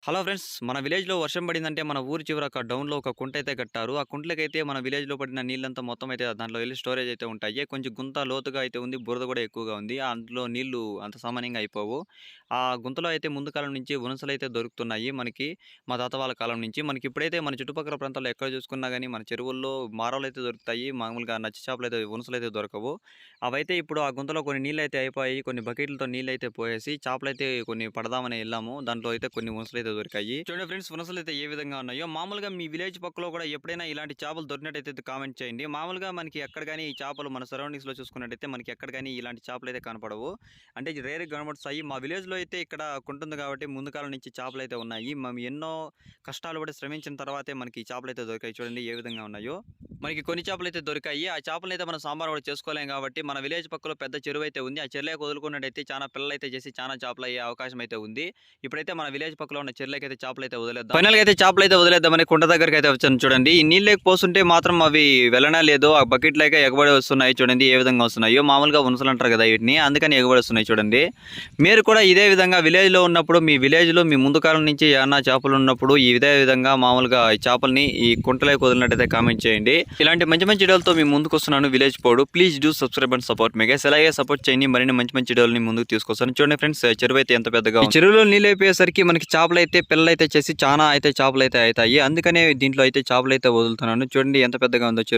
Hello friends, మన విలేజ్‌లో వర్షం పడిందంటే మన ఊరు చివర ఒక డౌన్‌లో ఒక కుంట అయితే కట్టారు. ఆ కుంటలకైతే మన విలేజ్‌లో పడిన నీళ్ళంతా మొత్తం అయితే దాంట్లో వెళ్లి స్టోరేజ్ అయితే ఉంటాయి. కొంచెం గుంత లోతుగా అయితే ఉంది. బురద కూడా ఎక్కువగా ఉంది. అందులో నీళ్లు అంత సామాన్యంగా అయిపోవు. ఆ గుంతలో అయితే ముందు కాలం నుంచి ఉనసలైతే దొరుకుతున్నాయి మనకి. మా తాత వాళ్ళ కాలం నుంచి. మనకి ఇప్పుడైతే మన చుట్టుపక్కల ప్రాంతాల్లో ఎక్కడ చూసుకున్నా గాని మన చెరువుల్లో మారవలైతే దొరుకుతాయి. మామూలుగా నచ్చి చేపలైతే ఉనసలైతే దొరకవు. అవైతే ఇప్పుడు ఆ గుంతలో కొన్ని నీళ్ళైతే అయిపోయాయి. కొన్ని బకెట్లతో నీళ్ళైతే పోయేసి చేపలైతే కొన్ని పడదామని ఎళ్ళాము. దాంట్లో అయితే కొన్ని ఉనసలైతే దొరికాయి. చూడండి ఫ్రెండ్స్, ఉనసలైతే ఏ విధంగా ఉన్నాయో. మామూలుగా మీ విలేజ్ పక్కలో కూడా ఎప్పుడైనా ఇలాంటి చేపలు దొరికినట్టయితే కామెంట్ చేయండి. మామూలుగా మనకి ఎక్కడ గాని ఈ చేపలు మన సరౌండింగ్స్‌లో చూసుకున్నట్టయితే మనకి ఎక్కడ గాని ఇలాంటి చేపలైతే కనపడవు. అంటే రేర్‌గా కనబడతాయి. మా విలేజ్‌లో అయితే ఇక్కడ కుంటుంది కాబట్టి ముందు కాలం నుంచి చేపలైతే ఉన్నాయి. మేము ఎన్నో కష్టాలు పడి శ్రమించిన తర్వాతే మనకి ఈ చేపలైతే దొరికాయి. చూడండి ఏ విధంగా ఉన్నాయో. మనకి కొన్ని చేపలైతే దొరికాయి. ఆ చేపలనైతే మనం సాంబార్ కూడా చేసుకోలేం కాబట్టి మన విలేజ్ పక్కలో పెద్ద చెరువైతే ఉంది. ఆ చెరువులోకి వదులుకున్నట్టయితే చాలా పిల్లలైతే చేసి చాలా చేపలయ్యే అవకాశం అయితే ఉంది. ఇప్పుడైతే మన విలేజ్ పక్కలో ఉన్న చెరువులోకైతే చేపలైతే వదిలేద్దాం. ఫైనల్‌గా అయితే చేపలైతే వదిలేద్దామని కుంట దగ్గరికైతే వచ్చాను చూడండి. ఈ నీళ్ళలోకి పోస్తుంటే మాత్రం అవి వెళ్ళనే లేదు. ఆ బకెట్‌లోకి ఎగబడి వస్తున్నాయి చూడండి ఏ విధంగా వస్తున్నాయో. మామూలుగా ఉనసలు అంటారు కదా వీటిని. అందుకని ఎగబడి వస్తున్నాయి చూడండి. మీరు కూడా ఇదే విధంగా విలేజ్‌లో ఉన్నప్పుడు మీ విలేజ్‌లో మీ ముందు కాలం నుంచి ఏమన్నా చేపలు ఉన్నప్పుడు ఇదే విధంగా మామూలుగా ఈ చేపల్ని ఈ కుంటలోకి వదిలినట్టయితే కామెంట్ చేయండి. ఇలాంటి మంచి మంచి వీడియోలతో మీ ముందుకు వస్తున్నాను విలేజ్ పోడు. Please do subscribe and support me guys. అలాగే సపోర్ట్ చేయండి. మరిన్ని మంచి మంచి వీడియోలని ముందుకు తీసుకొస్తాను. చూడండి ఫ్రెండ్స్, చెరువు అయితే ఎంత పెద్దగా ఉంది. చెరువులో నీళ్ళు అయిపోయేసరికి మనకి చేపలు అయితే పిల్లలు అయితే చేసి చాలా అయితే చేపలు అయితే అవుతాయి. అందుకనే దీంట్లో అయితే చేపలు అయితే వదులుతున్నాను. చూడండి ఎంత పెద్దగా ఉందో చెరువు.